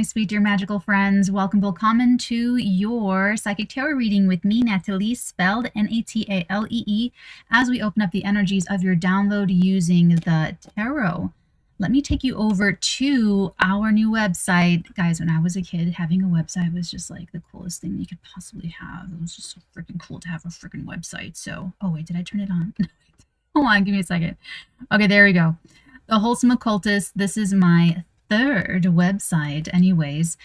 sweet dear magical friends. Welcome, willkommen to your Psychic Tarot reading with me, Natalie, spelled Natalee, as we open up the energies of your download using the tarot. Let me take you over to our new website. Guys, when I was a kid, having a website was just like the coolest thing you could possibly have. It was just so freaking cool to have a freaking website. So, oh wait, did I turn it on? Hold on, give me a second. Okay, there we go. The Wholesome Occultist. This is my third website anyways.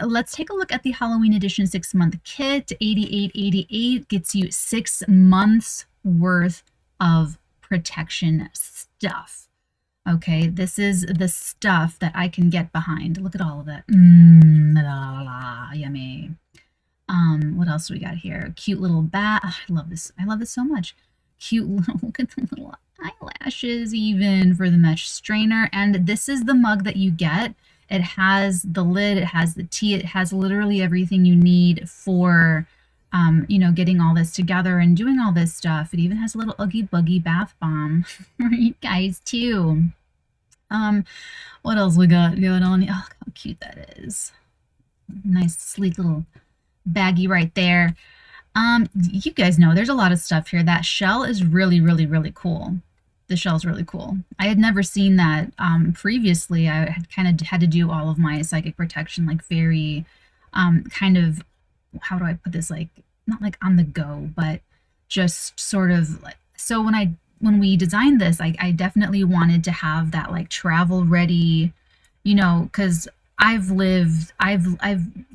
Let's take a look at the Halloween edition 6-month kit. 8888 gets you 6 months worth of protection stuff. Okay, this is the stuff that I can get behind. Look at all of it. Yummy. What else do we got here? Cute little bat. I love this. I love this so much. Cute little, look at the little eyelashes even for the mesh strainer. And this is the mug that you get. It has the lid, it has the tea, it has literally everything you need for you know, getting all this together and doing all this stuff. It even has a little Oogie Boogie bath bomb for you guys too. What else we got going on? Oh, how cute that is. Nice sleek little baggie right there. You guys know there's a lot of stuff here. That shell is really, really, really cool. The shell's really cool. I had never seen that previously. I had kind of had to do all of my psychic protection like very kind of, how do I put this, like not like on the go, but just sort of like, so when we designed this, I definitely wanted to have that like travel ready, you know, because I've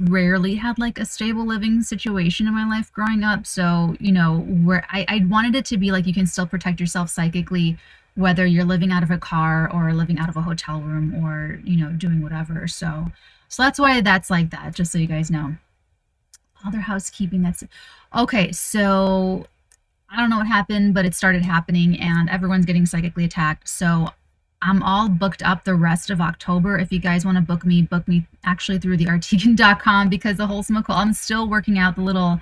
rarely had like a stable living situation in my life growing up. So, you know, where I wanted it to be like you can still protect yourself psychically, whether you're living out of a car or living out of a hotel room or, you know, doing whatever. So that's why that's like that, just so you guys know. Other housekeeping, that's okay. So I don't know what happened, but it started happening and everyone's getting psychically attacked. So I'm all booked up the rest of October. If you guys want to book me actually through theartigan.com, because the Wholesome Occult, I'm still working out the little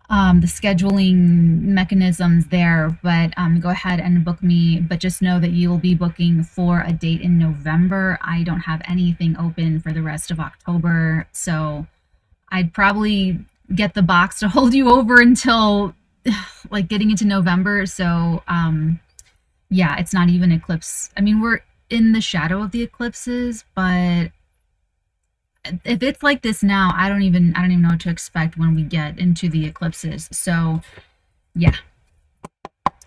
the scheduling mechanisms there, but go ahead and book me. But just know that you will be booking for a date in November. I don't have anything open for the rest of October, so I'd probably get the box to hold you over until like getting into November. So yeah, it's not even eclipse. I mean, we're in the shadow of the eclipses, but if it's like this now, I don't even know what to expect when we get into the eclipses. So yeah,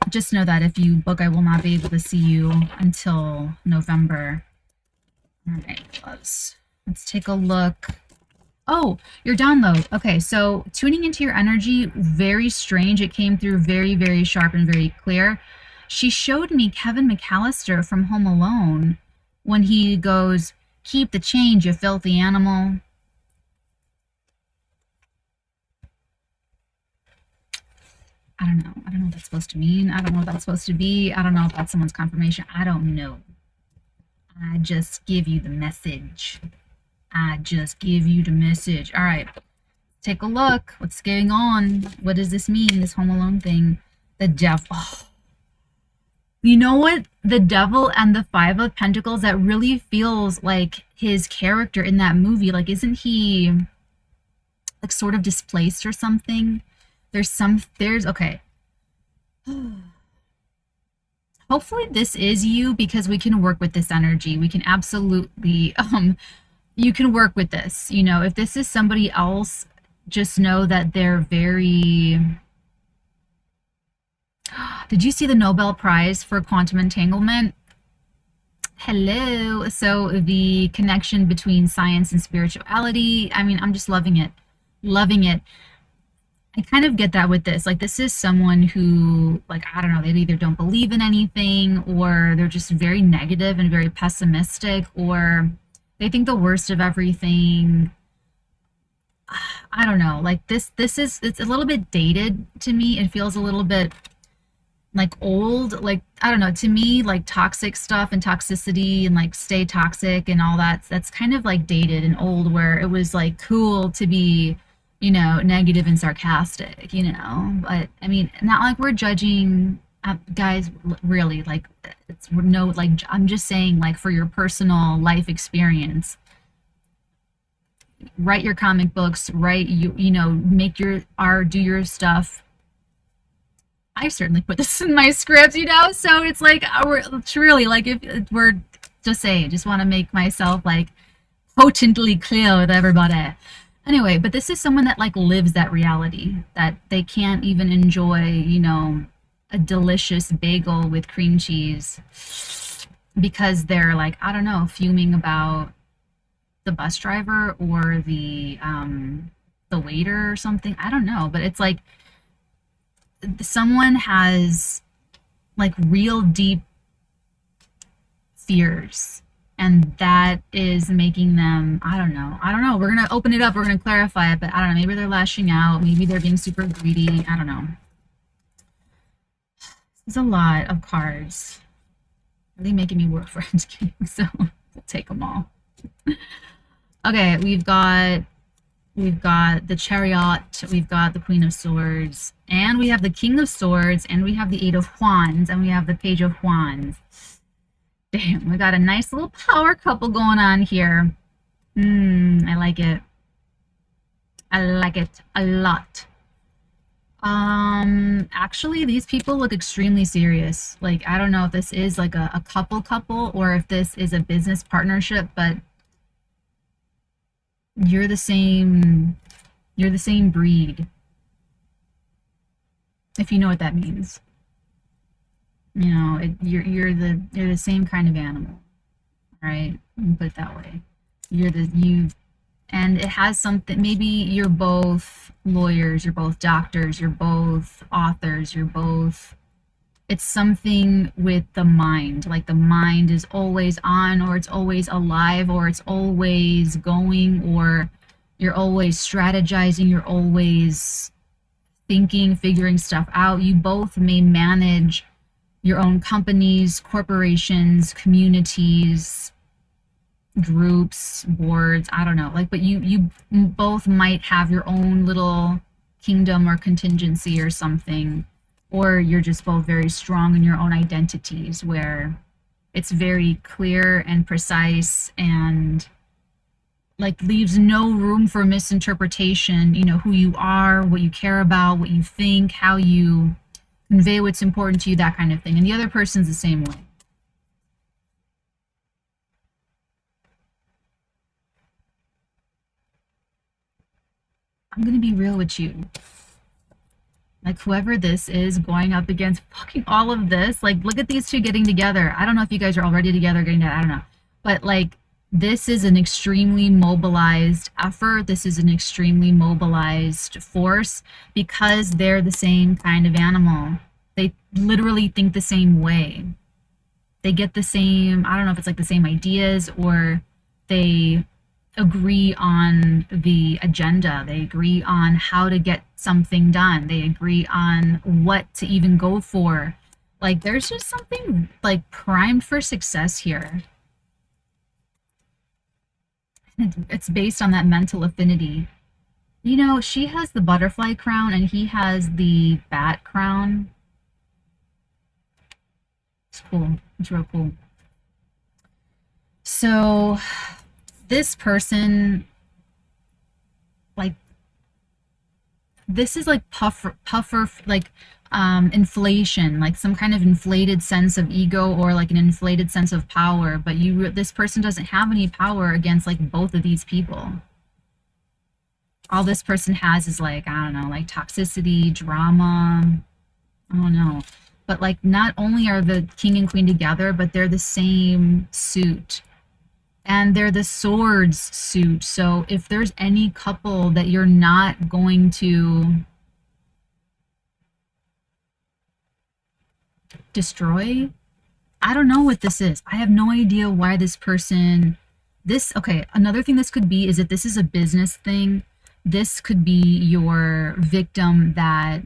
just know that if you book, I will not be able to see you until November. All right, let's take a look. Oh, your download. Okay, so tuning into your energy, very strange. It came through very, very sharp and very clear. She showed me Kevin McAllister from Home Alone when he goes, "Keep the change, you filthy animal." I don't know. I don't know what that's supposed to mean. I don't know what that's supposed to be. I don't know if that's someone's confirmation. I don't know. I just give you the message. I just give you the message. All right. Take a look. What's going on? What does this mean, this Home Alone thing? The devil. Oh. You know what? The devil and the 5 of Pentacles, that really feels like his character in that movie. Like, isn't he like sort of displaced or something? Okay. Hopefully this is you, because we can work with this energy. We can absolutely, you can work with this. You know, if this is somebody else, just know that they're very... Did you see the Nobel Prize for quantum entanglement? Hello. So the connection between science and spirituality, I mean, I'm just loving it. Loving it. I kind of get that with this. Like, this is someone who, like, I don't know, they either don't believe in anything, or they're just very negative and very pessimistic, or they think the worst of everything. I don't know. Like, it's a little bit dated to me. It feels a little bit like old, like, I don't know, to me, like toxic stuff and toxicity and like stay toxic and all that's kind of like dated and old, where it was like cool to be, you know, negative and sarcastic, you know. But I mean, not like we're judging guys, really, like it's no, like, I'm just saying, like, for your personal life experience, write your comic books, write you know, make your art, do your stuff. I certainly put this in my script, you know. So it's like we're truly like if we're just saying, just want to make myself like potently clear with everybody. Anyway, but this is someone that like lives that reality that they can't even enjoy, you know, a delicious bagel with cream cheese because they're like, I don't know, fuming about the bus driver or the waiter or something. I don't know, but it's like someone has like real deep fears, and that is making them, I don't know, we're gonna open it up, we're gonna clarify it, but I don't know, maybe they're lashing out, maybe they're being super greedy, I don't know. There's a lot of cards really making me work for Endgame, so we'll take them all. Okay, we've got the Chariot, we've got the Queen of Swords, and we have the King of Swords, and we have the Eight of Wands, and we have the Page of Wands. Damn, we got a nice little power couple going on here. I like it. I like it a lot. Actually, these people look extremely serious. Like, I don't know if this is like a couple or if this is a business partnership, but you're the same breed, if you know what that means. You know, you're the same kind of animal, right? Put it that way. And it has something. Maybe you're both lawyers, you're both doctors, you're both authors, you're both. It's something with the mind. Like the mind is always on, or it's always alive, or it's always going, or you're always strategizing, you're always thinking, figuring stuff out. You both may manage your own companies, corporations, communities, groups, boards, I don't know. Like, but you both might have your own little kingdom or contingency or something, or you're just both very strong in your own identities where it's very clear and precise and like leaves no room for misinterpretation, you know, who you are, what you care about, what you think, how you convey what's important to you, that kind of thing. And the other person's the same way. I'm gonna be real with you. Like whoever this is going up against fucking all of this, like look at these two getting together. I don't know if you guys are already together getting together, I don't know. But like this is an extremely mobilized effort. This is an extremely mobilized force because they're the same kind of animal. They literally think the same way. They get the same, I don't know if it's like the same ideas, or they agree on the agenda. They agree on how to get something done. They agree on what to even go for. Like there's just something like primed for success here. It's based on that mental affinity. You know, she has the butterfly crown and he has the bat crown. It's cool. It's real cool. So this person, like, this is like puffer, like inflation, like some kind of inflated sense of ego or like an inflated sense of power. But this person doesn't have any power against like both of these people. All this person has is like, I don't know, like toxicity, drama, I don't know. But like not only are the king and queen together, but they're the same suit. And they're the swords suit. So if there's any couple that you're not going to destroy, I don't know what this is. I have no idea why this person, okay, another thing this could be is that this is a business thing. This could be your victim that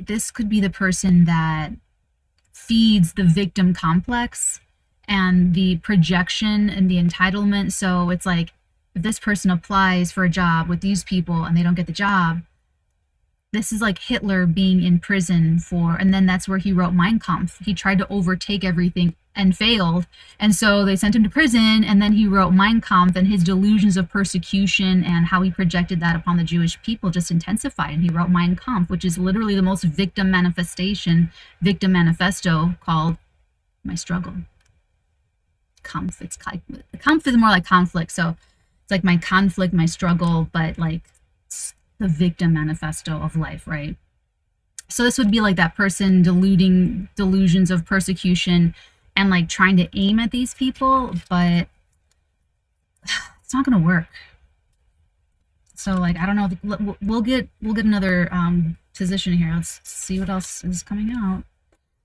this could be the person that feeds the victim complex and the projection and the entitlement. So it's like if this person applies for a job with these people and they don't get the job, this is like Hitler being in prison for, and then that's where he wrote Mein Kampf. He tried to overtake everything and failed. And so they sent him to prison, and then he wrote Mein Kampf, and his delusions of persecution and how he projected that upon the Jewish people just intensified. And he wrote Mein Kampf, which is literally the most victim manifesto called My Struggle. Kampf. Kampf is more like conflict. So it's like my conflict, my struggle, but like the victim manifesto of life, right? So this would be like that person deluding delusions of persecution and like trying to aim at these people, but it's not going to work. So like, I don't know. We'll get another position here. Let's see what else is coming out.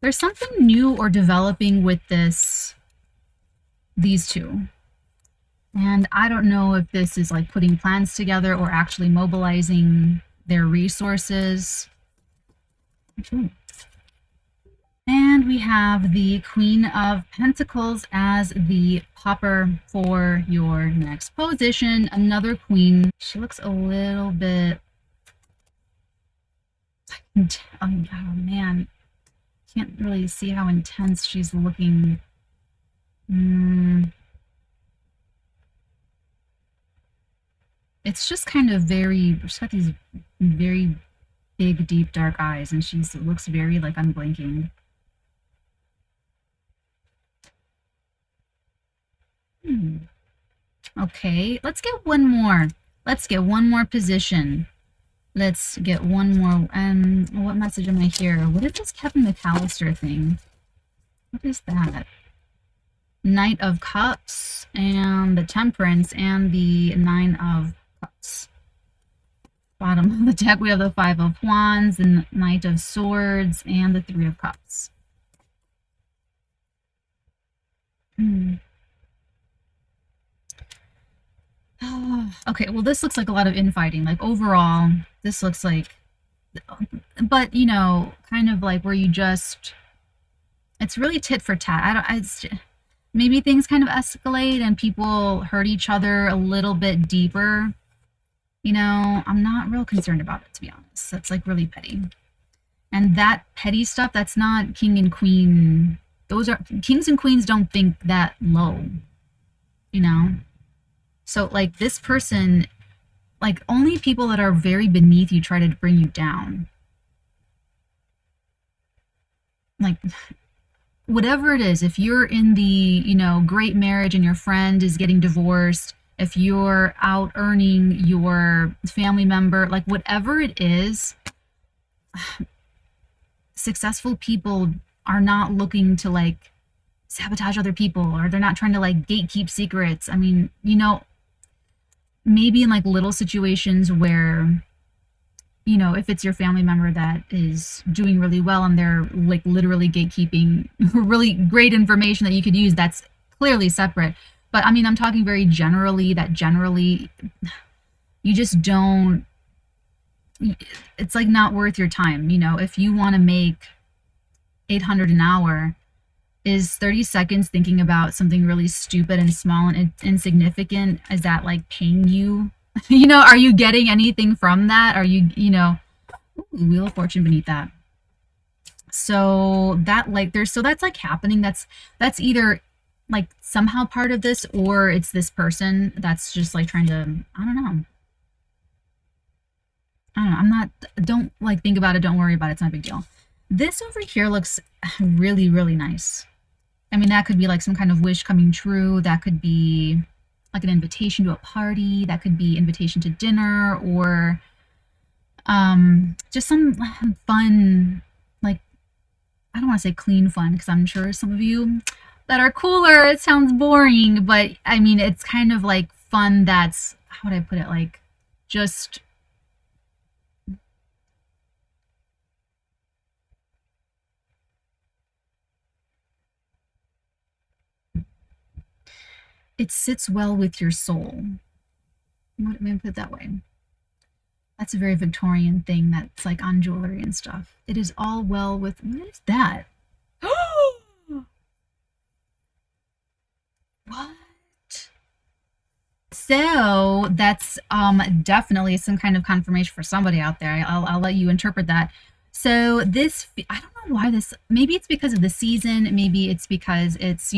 There's something new or developing with these two. And I don't know if this is like putting plans together or actually mobilizing their resources. Ooh. And we have the Queen of Pentacles as the popper for your next position. Another queen. She looks a little bit... Oh man. Can't really see how intense she's looking. It's just kind of she's got these very big, deep, dark eyes, and she looks very like unblinking. Okay, let's get one more. Let's get one more position. Let's get one more. What message am I here? What is this Kevin McAllister thing? What is that? Knight of Cups and the Temperance and the Nine of Cups. Bottom of the deck, we have the Five of Wands, the Knight of Swords, and the Three of Cups. Okay, well, this looks like a lot of infighting. Like, overall, this looks like... But, you know, kind of like where you just... It's really tit for tat. Maybe things kind of escalate and people hurt each other a little bit deeper. You know, I'm not real concerned about it, to be honest. That's like really petty. And that petty stuff, that's not king and queen. Those are... Kings and queens don't think that low. You know? So, like, this person, like, only people that are very beneath you try to bring you down. Like, whatever it is, if you're in the, you know, great marriage and your friend is getting divorced, if you're out earning your family member, like, whatever it is, successful people are not looking to, like, sabotage other people, or they're not trying to, like, gatekeep secrets. I mean, you know, maybe in like little situations where, you know, if it's your family member that is doing really well and they're like literally gatekeeping really great information that you could use, that's clearly separate. But I mean, I'm talking very generally, that generally you just don't, it's like not worth your time. You know, if you want to make 800 an hour, is 30 seconds thinking about something really stupid and small and insignificant, is that like paying you? You know, are you getting anything from that? Are you, you know, ooh, Wheel of Fortune beneath that. So that like so that's like happening. That's either like somehow part of this, or it's this person that's just like trying to, I don't know. Don't like think about it. Don't worry about it. It's not a big deal. This over here looks really, really nice. I mean, that could be like some kind of wish coming true. That could be like an invitation to a party. That could be invitation to dinner, or just some fun, like, I don't want to say clean fun, because I'm sure some of you that are cooler, it sounds boring, but I mean, it's kind of like fun that's, how would I put it, like, just... it sits well with your soul. Let me put it that way. That's a very Victorian thing that's like on jewelry and stuff. It is all well with... What is that? What? So that's definitely some kind of confirmation for somebody out there. I'll let you interpret that. So this, I don't know why this, maybe it's because of the season, maybe it's because it's,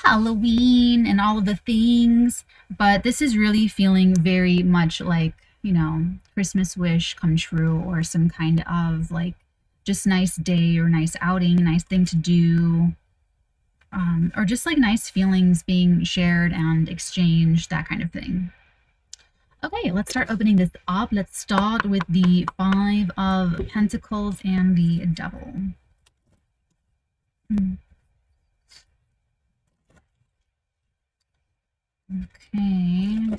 Halloween and all of the things, but this is really feeling very much like, Christmas wish come true, or some kind of like just nice day or nice outing, nice thing to do, or just like nice feelings being shared and exchanged, that kind of thing. Okay, let's start opening this up. Let's start with the Five of Pentacles and the Devil. Okay.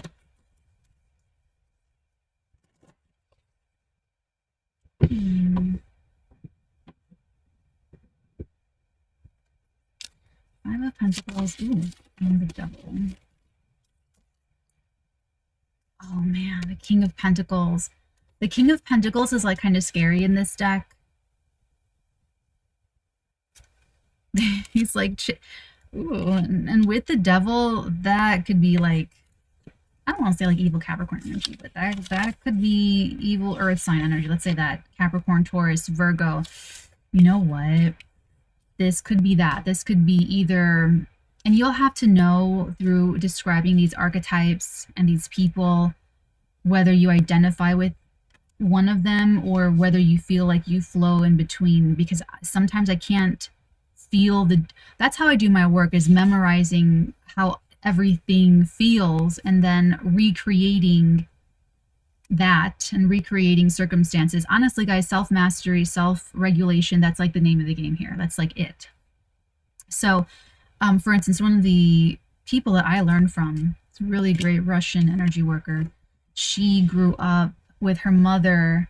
Five of Pentacles, ooh, and the Devil. Oh man, the King of Pentacles. The King of Pentacles is like kind of scary in this deck. He's like, ooh, and with the Devil, that could be like, I don't want to say like evil Capricorn energy, but that could be evil Earth sign energy. Let's say that Capricorn, Taurus, Virgo. You know what? This could be that. This could be either, and you'll have to know through describing these archetypes and these people whether you identify with one of them or whether you feel like you flow in between, because sometimes I can't feel that's how I do my work, is memorizing how everything feels and then recreating that and recreating circumstances. Honestly, guys, self-mastery, self-regulation, that's like the name of the game here. That's like it. So for instance, one of the people that I learned from, it's a really great Russian energy worker. She grew up with her mother.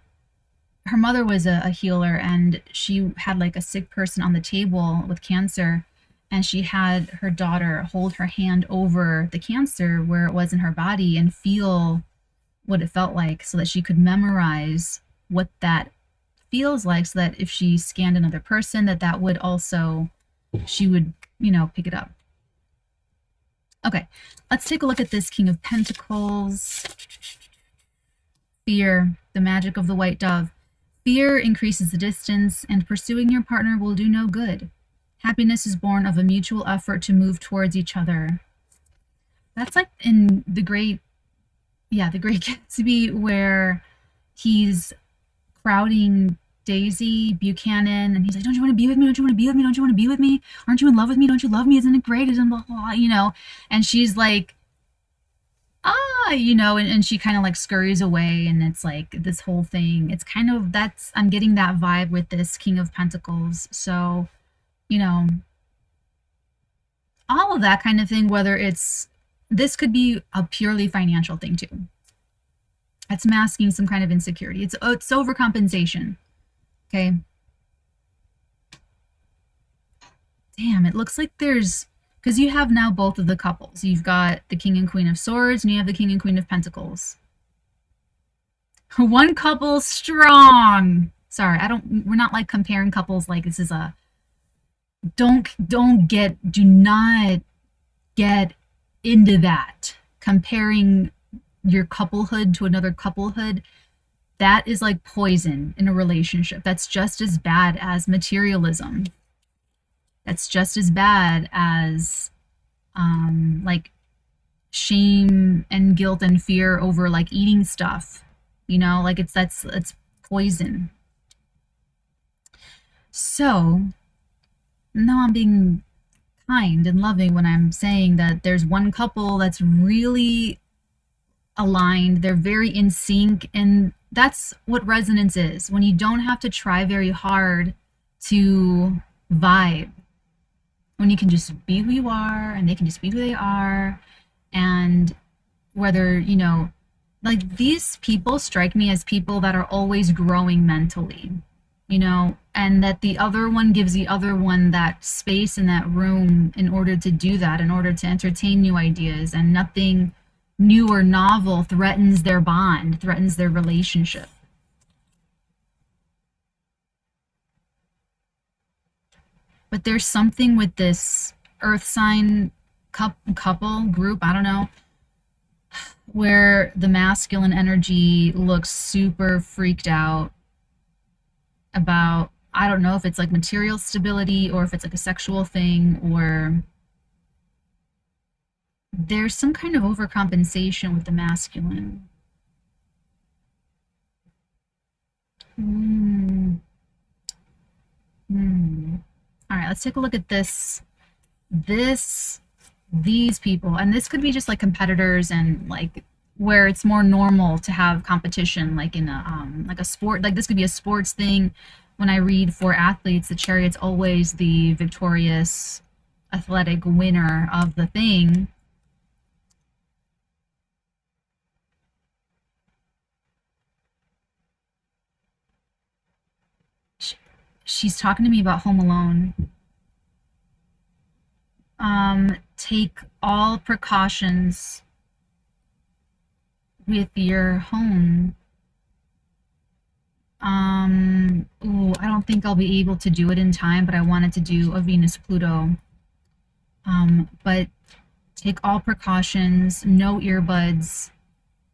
Her mother was a healer, and she had like a sick person on the table with cancer, and she had her daughter hold her hand over the cancer where it was in her body and feel what it felt like, so that she could memorize what that feels like, so that if she scanned another person, that would also, she would, pick it up. Okay, let's take a look at this King of Pentacles. Fear, the magic of the white dove. Fear increases the distance, and pursuing your partner will do no good. Happiness is born of a mutual effort to move towards each other. That's like in the Great Gatsby, where he's crowding Daisy Buchanan, and he's like, "Don't you want to be with me? Don't you want to be with me? Don't you want to be with me? Aren't you in love with me? Don't you love me? Isn't it great? Isn't blah blah?" And she's like, and she kind of like scurries away, and it's like this whole thing. It's kind of, I'm getting that vibe with this King of Pentacles. So, all of that kind of thing, whether this could be a purely financial thing too. It's masking some kind of insecurity. It's overcompensation. Okay. Damn, it looks like there's, because you have now both of the couples. You've got the King and Queen of Swords, and you have the King and Queen of Pentacles. One couple strong. Sorry, we're not like comparing couples like this is a, do not get into that. Comparing your couplehood to another couplehood, that is like poison in a relationship. That's just as bad as materialism. That's just as bad as like shame and guilt and fear over like eating stuff. Like it's poison. So now I'm being kind and loving when I'm saying that there's one couple that's really aligned. They're very in sync, and that's what resonance is, when you don't have to try very hard to vibe, when you can just be who you are and they can just be who they are. And whether, like, these people strike me as people that are always growing mentally, and that the other one gives the other one that space and that room in order to do that, in order to entertain new ideas, and nothing new or novel threatens their bond, threatens their relationship. But there's something with this earth sign couple group, I don't know, where the masculine energy looks super freaked out about, I don't know if it's like material stability or if it's like a sexual thing, or there's some kind of overcompensation with the masculine. All right, let's take a look at these people, and this could be just like competitors, and like where it's more normal to have competition, like in a sport. Like this could be a sports thing. When I read for athletes, the chariot's always the victorious athletic winner of the thing. She's talking to me about Home Alone. Take all precautions with your home. Ooh, I don't think I'll be able to do it in time, but I wanted to do a Venus Pluto. But take all precautions, no earbuds,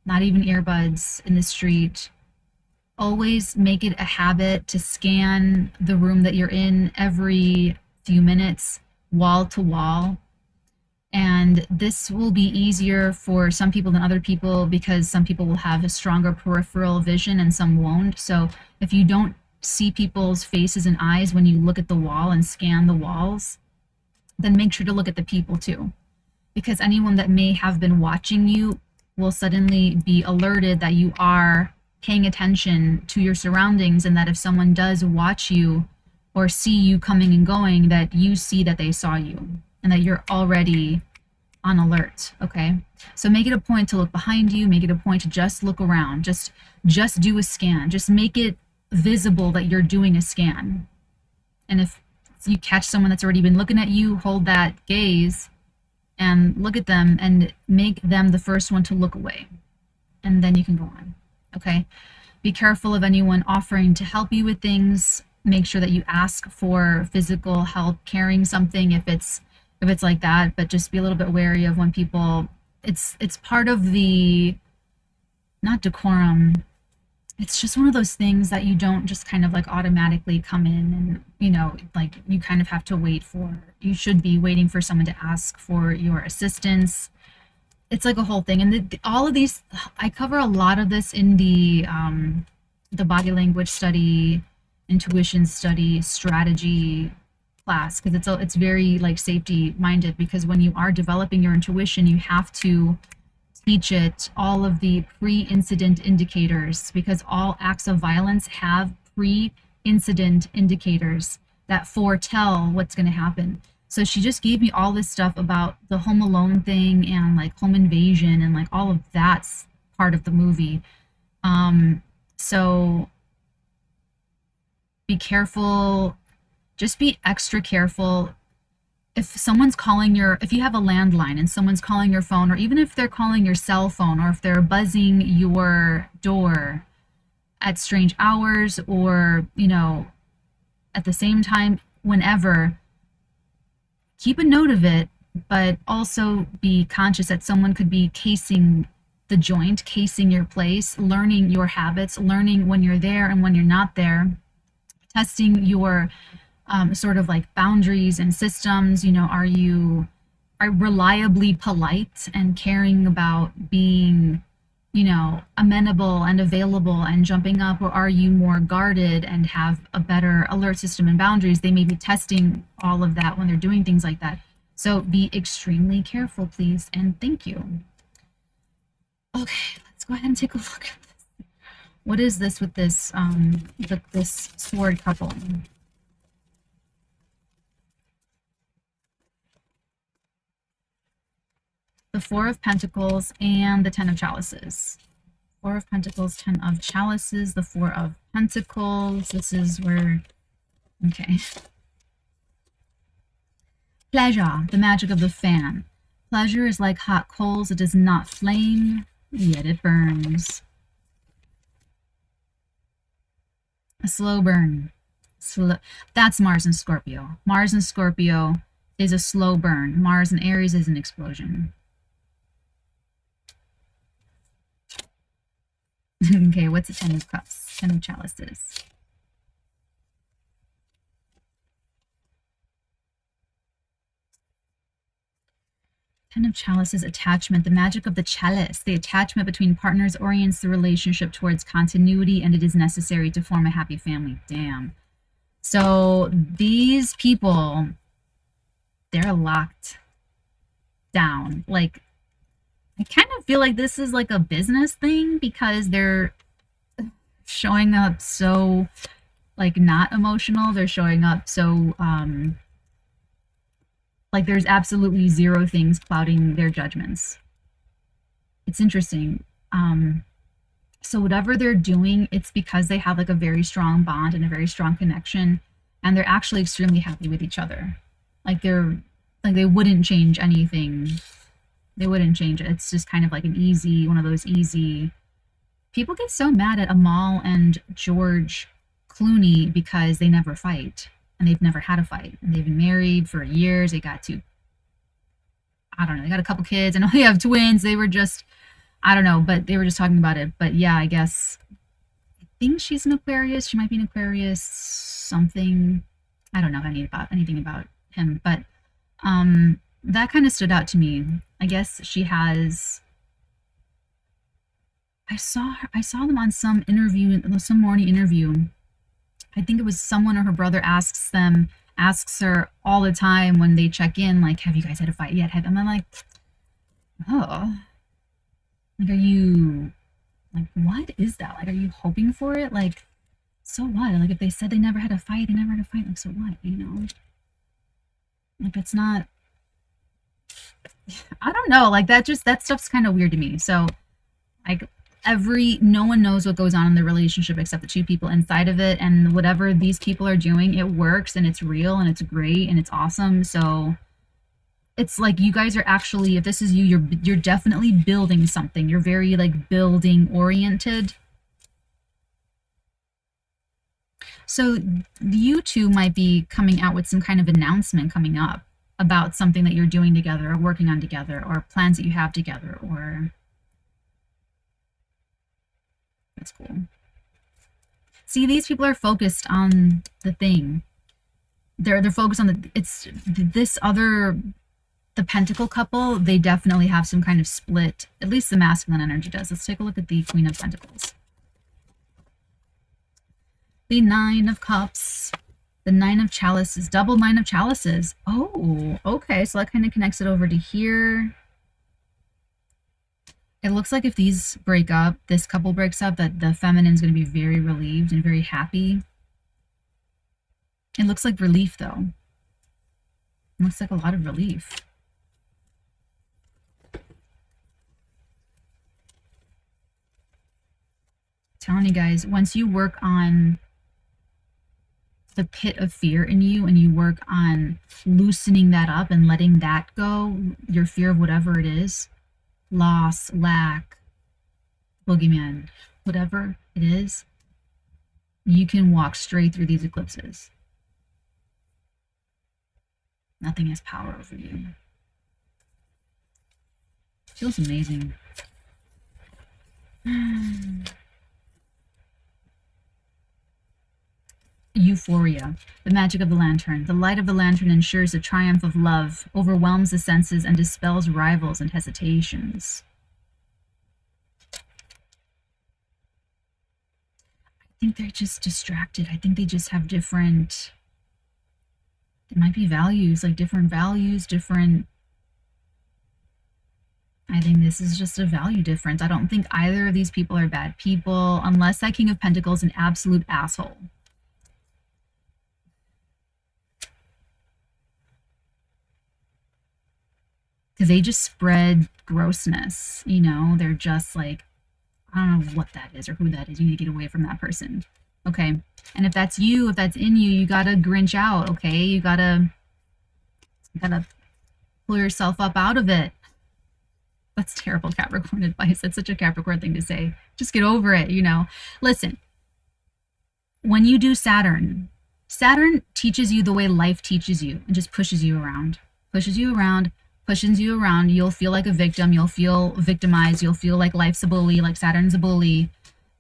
not even earbuds in the street. Always make it a habit to scan the room that you're in every few minutes, wall to wall. And this will be easier for some people than other people because some people will have a stronger peripheral vision and some won't. So if you don't see people's faces and eyes when you look at the wall and scan the walls, then make sure to look at the people too. Because anyone that may have been watching you will suddenly be alerted that you are paying attention to your surroundings, and that if someone does watch you or see you coming and going, that you see that they saw you and that you're already on alert. Okay, so make it a point to look behind you, make it a point to just look around, just do a scan, just make it visible that you're doing a scan. And if you catch someone that's already been looking at you, hold that gaze and look at them and make them the first one to look away, and then you can go on. Okay, be careful of anyone offering to help you with things. Make sure that you ask for physical help carrying something if it's like that, but just be a little bit wary of when people, it's part of the, not decorum, it's just one of those things that you don't just kind of like automatically come in and, you know, like you kind of have to wait for, you should be waiting for someone to ask for your assistance. It's like a whole thing. And all of these, I cover a lot of this in the body language study, intuition study, strategy class, because it's very like safety minded, because when you are developing your intuition, you have to teach it all of the pre-incident indicators, because all acts of violence have pre-incident indicators that foretell what's going to happen. So she just gave me all this stuff about the Home Alone thing and like home invasion and like all of that's part of the movie. So be careful, just be extra careful. If someone's calling if you have a landline and someone's calling your phone, or even if they're calling your cell phone, or if they're buzzing your door at strange hours, or, you know, at the same time, whenever, keep a note of it, but also be conscious that someone could be casing the joint, casing your place, learning your habits, learning when you're there and when you're not there, testing your sort of like boundaries and systems. You know, are you reliably polite and caring about being, you know, amenable and available and jumping up, or are you more guarded and have a better alert system and boundaries? They may be testing all of that when they're doing things like that. So be extremely careful, please, and thank you. Okay, let's go ahead and take a look at this. What is this with this this sword couple? The Four of Pentacles and the Ten of Chalices. Four of Pentacles, Ten of Chalices, the Four of Pentacles. This is where, okay. Pleasure, the magic of the fan. Pleasure is like hot coals. It does not flame, yet it burns. A slow burn. That's Mars and Scorpio. Mars and Scorpio is a slow burn. Mars and Aries is an explosion. Okay, what's a Ten of Cups? Ten of Chalices. Ten of Chalices, attachment, the magic of the chalice. The attachment between partners orients the relationship towards continuity, and it is necessary to form a happy family. Damn. So these people, they're locked down. Like, I kind of feel like this is like a business thing because they're showing up so like not emotional. They're showing up so like there's absolutely zero things clouding their judgments. It's interesting. So whatever they're doing, it's because they have like a very strong bond and a very strong connection, and they're actually extremely happy with each other. Like they wouldn't change anything. They wouldn't change it. It's just kind of like an easy, one of those easy. People get so mad at Amal and George Clooney because they never fight, and they've never had a fight, and they've been married for years. They got to, I don't know, they got a couple kids. I know they have twins. They were just, I don't know, but they were just talking about it. But yeah, I guess I think she's an Aquarius. She might be an Aquarius something. I don't know anything about him, but that kind of stood out to me. I guess she has. I saw them on some interview, some morning interview. I think it was someone or her brother asks her all the time when they check in, like, have you guys had a fight yet? And I'm like, oh, like, are you, like, what is that? Like, are you hoping for it? Like, so what? Like, if they said they never had a fight, they never had a fight. Like, so what? You know? Like, it's not. I don't know. Like, that stuff's kind of weird to me. So, like, no one knows what goes on in the relationship except the two people inside of it, and whatever these people are doing, it works and it's real and it's great and it's awesome. So it's like you guys are actually, if this is you, you're definitely building something. You're very like building oriented. So you two might be coming out with some kind of announcement coming up about something that you're doing together or working on together or plans that you have together, or that's cool. See, these people are focused on the thing. They're focused on the Pentacle couple. They definitely have some kind of split. At least the masculine energy does. Let's take a look at the Queen of Pentacles. The Nine of Cups. The Nine of Chalices. Double Nine of Chalices. Oh, okay. So that kind of connects it over to here. It looks like if these break up, this couple breaks up, that the feminine's going to be very relieved and very happy. It looks like relief, though. It looks like a lot of relief. Telling you guys, once you work on the pit of fear in you and you work on loosening that up and letting that go, your fear of whatever it is, loss, lack, boogeyman, whatever it is, you can walk straight through these eclipses. Nothing has power over you. Feels amazing. Euphoria, the magic of the lantern. The light of the lantern ensures the triumph of love, overwhelms the senses, and dispels rivals and hesitations. I think they're just distracted. I think they just have different, it might be values, like different values, different. I think this is just a value difference. I don't think either of these people are bad people, unless that King of Pentacles is an absolute asshole. Because they just spread grossness, you know? They're just like, I don't know what that is or who that is. You need to get away from that person. Okay. And if that's you, if that's in you, you gotta Grinch out, okay? You gotta pull yourself up out of it. That's terrible Capricorn advice. That's such a Capricorn thing to say. Just get over it, you know? Listen, when you do Saturn teaches you the way life teaches you and just pushes you around. Pushes you around. You'll feel like a victim. You'll feel victimized. You'll feel like life's a bully, like Saturn's a bully.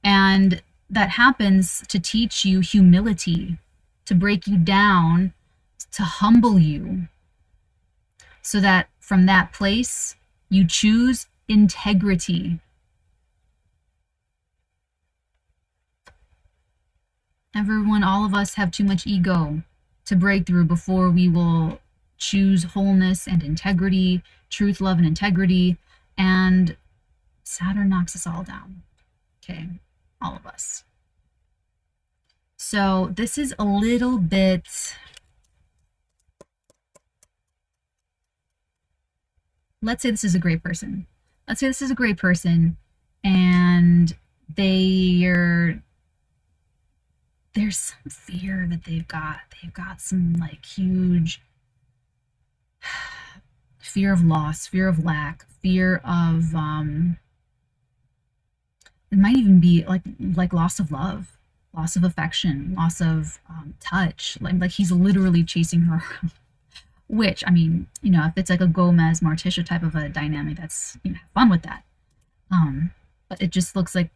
And that happens to teach you humility, to break you down, to humble you, so that from that place you choose integrity. Everyone, all of us have too much ego to break through before we will choose wholeness and integrity, truth, love, and integrity. And Saturn knocks us all down. Okay, all of us. So this is a little bit, let's say this is a great person. Let's say this is a great person and there's some fear that they've got. They've got some like huge fear of loss, fear of lack, fear of it might even be like loss of love, loss of affection, loss of touch. Like he's literally chasing her. Which, I mean, you know, if it's like a Gomez Morticia type of a dynamic, that's, you know, have fun with that. But it just looks like,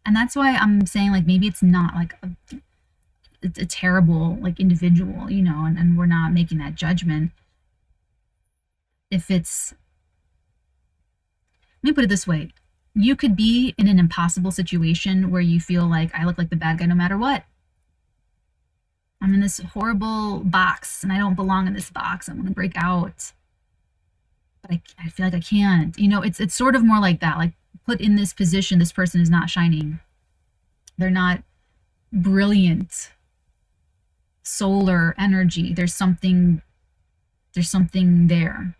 and that's why I'm saying like maybe it's not like a terrible like individual, you know, and we're not making that judgment. If it's, let me put it this way, you could be in an impossible situation where you feel like I look like the bad guy no matter what. I'm in this horrible box and I don't belong in this box. I want to break out. But I feel like I can't. You know, it's sort of more like that. Like put in this position, this person is not shining. They're not brilliant solar energy. There's something there.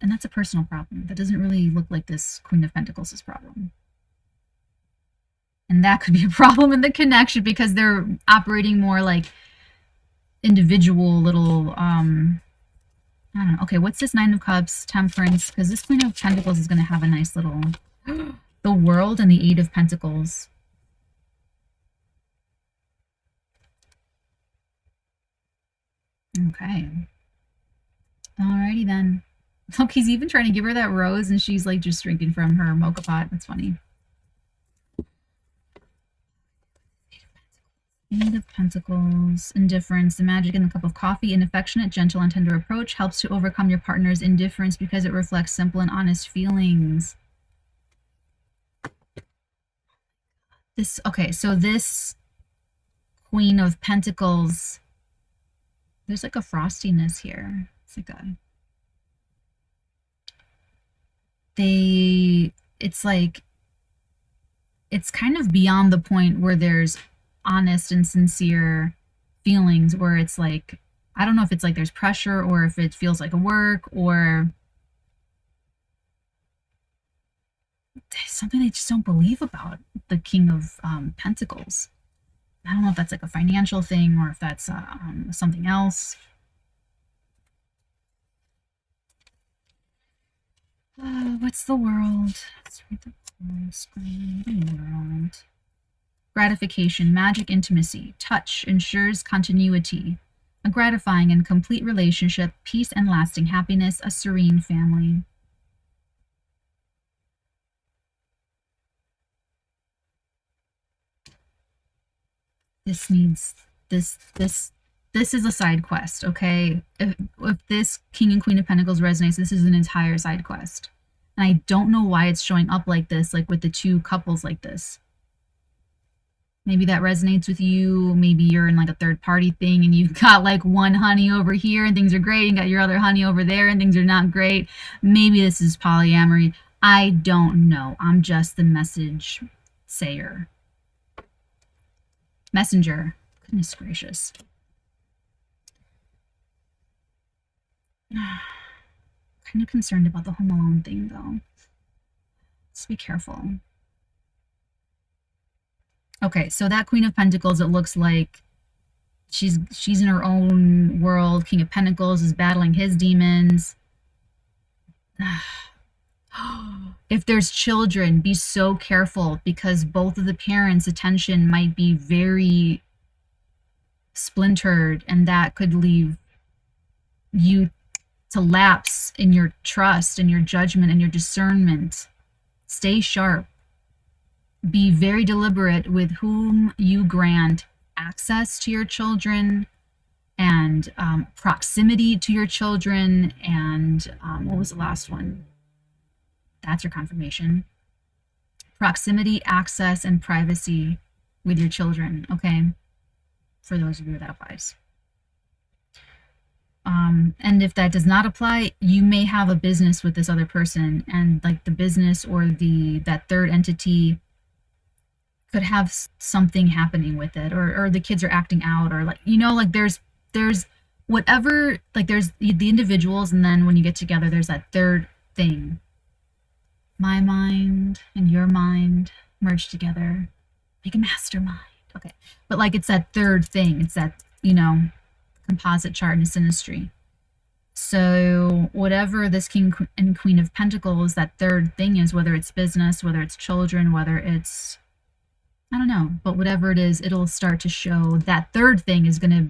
And that's a personal problem. That doesn't really look like this Queen of Pentacles' problem. And that could be a problem in the connection because they're operating more like individual little, I don't know. Okay, what's this Nine of Cups, Temperance? Because this Queen of Pentacles is going to have a nice little, the World and the Eight of Pentacles. Okay. Alrighty then. Look, he's even trying to give her that rose and she's like just drinking from her mocha pot. That's funny. Eight of Pentacles, indifference, the magic in the cup of coffee, an affectionate, gentle, and tender approach helps to overcome your partner's indifference because it reflects simple and honest feelings. Okay, so this Queen of Pentacles, there's like a frostiness here. It's like it's kind of beyond the point where there's honest and sincere feelings, where it's like, I don't know if it's like there's pressure or if it feels like a work or something they just don't believe about the King of Pentacles. I don't know if that's like a financial thing or if that's something else. What's the world? Let's read the world. Gratification, magic, intimacy, touch ensures continuity, a gratifying and complete relationship, peace and lasting happiness, a serene family. This is a side quest, okay? If this King and Queen of Pentacles resonates, this is an entire side quest. And I don't know why it's showing up like this, like with the two couples like this. Maybe that resonates with you. Maybe you're in like a third party thing and you've got like one honey over here and things are great. You got your other honey over there and things are not great. Maybe this is polyamory. I don't know. I'm just the message sayer. Messenger. Goodness gracious. Kind of concerned about the Home Alone thing though. Let's be careful. Okay, so that Queen of Pentacles, it looks like she's in her own world. King of Pentacles is battling his demons. If there's children, be so careful because both of the parents' attention might be very splintered and that could leave you to lapse in your trust and your judgment and your discernment. Stay sharp. Be very deliberate with whom you grant access to your children and proximity to your children. And what was the last one? That's your confirmation. Proximity, access, and privacy with your children, okay? For those of you that applies. And if that does not apply, you may have a business with this other person, and like the business or that third entity could have something happening with it, or the kids are acting out, or like, you know, like there's whatever, like there's the individuals, and then when you get together, there's that third thing. My mind and your mind merge together, make a mastermind. Okay, but like it's that third thing. It's that, you know, composite chart and synastry. So whatever this King and Queen of Pentacles, that third thing is, whether it's business, whether it's children, whether it's, I don't know, but whatever it is, it'll start to show that third thing is going to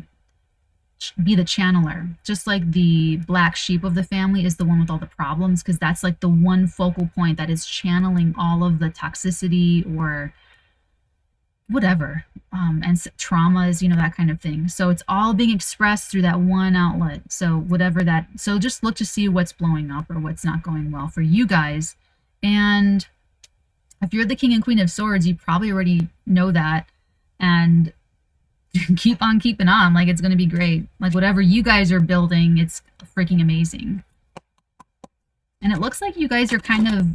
be the channeler. Just like the black sheep of the family is the one with all the problems, because that's like the one focal point that is channeling all of the toxicity or whatever, and traumas, you know, that kind of thing. So it's all being expressed through that one outlet. So whatever that, so just look to see what's blowing up or what's not going well for you guys. And if you're the King and Queen of Swords, you probably already know that, and keep on keeping on. Like, it's going to be great. Like, whatever you guys are building, it's freaking amazing. And it looks like you guys are kind of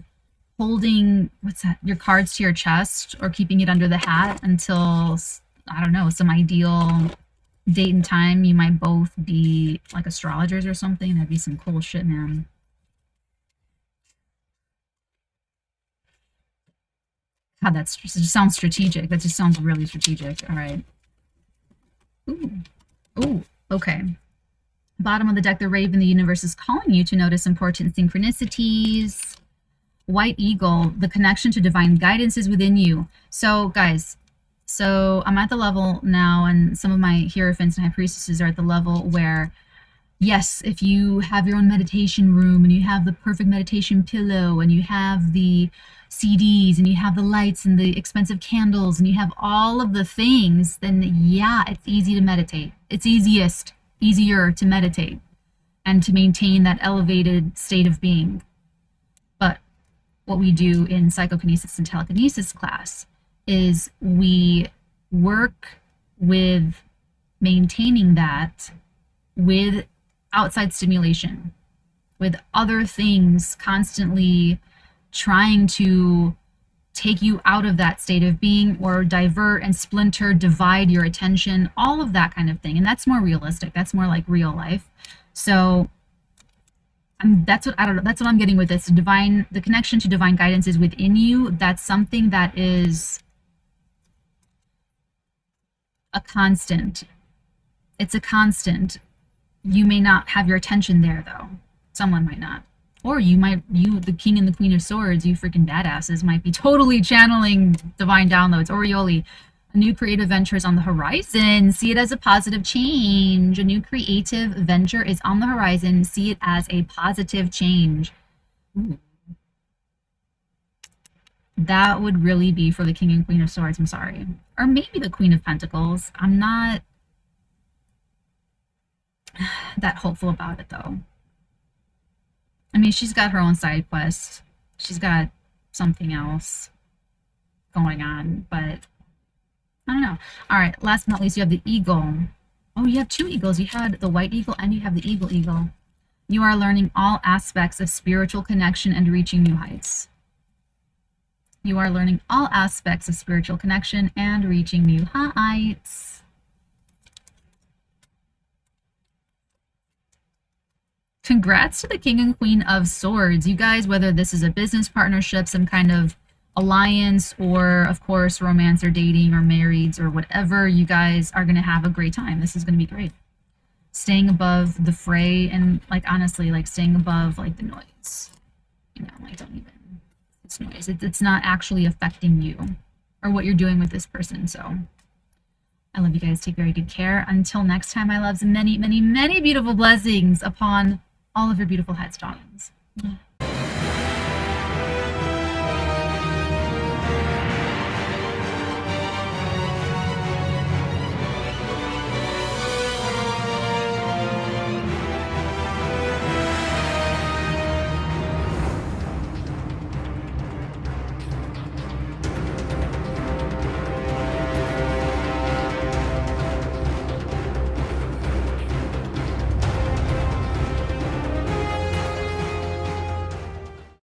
holding, what's that, your cards to your chest, or keeping it under the hat until, I don't know, some ideal date and time. You might both be like astrologers or something. That'd be some cool shit, man. God, that just sounds strategic. That just sounds really strategic. All right. Ooh. Ooh, okay. Bottom of the deck, the Raven, the universe is calling you to notice important synchronicities. White Eagle, the connection to divine guidance is within you. So, guys, so I'm at the level now, and some of my Hierophants and High Priestesses are at the level where, yes, if you have your own meditation room, and you have the perfect meditation pillow, and you have the CDs, and you have the lights and the expensive candles, and you have all of the things, then yeah, it's easy to meditate. It's easier to meditate and to maintain that elevated state of being. But what we do in psychokinesis and telekinesis class is we work with maintaining that with outside stimulation, with other things constantly trying to take you out of that state of being, or divert and splinter, divide your attention, all of that kind of thing. And that's more realistic. That's more like real life. So that's what I'm getting with this. The connection to divine guidance is within you. That's something that is a constant. It's a constant. You may not have your attention there, though. Someone might not. Or you, the King and the Queen of Swords, you freaking badasses, might be totally channeling divine downloads. Orioli, a new creative venture is on the horizon. See it as a positive change. A new creative venture is on the horizon. See it as a positive change. Ooh. That would really be for the King and Queen of Swords, I'm sorry. Or maybe the Queen of Pentacles. I'm not that hopeful about it, though. I mean, she's got her own side quest. She's got something else going on, but I don't know. All right, last but not least, you have the eagle. Oh, you have two eagles. You had the white eagle and you have the eagle. You are learning all aspects of spiritual connection and reaching new heights. You are learning all aspects of spiritual connection and reaching new heights. Congrats to the King and Queen of Swords. You guys, whether this is a business partnership, some kind of alliance, or of course romance or dating or marrieds or whatever, you guys are going to have a great time. This is going to be great. Staying above the fray, and like honestly, like staying above like the noise. You know, like don't even, it's noise. It's not actually affecting you or what you're doing with this person. So I love you guys. Take very good care. Until next time, my loves, many, many, many beautiful blessings upon all of your beautiful headstones.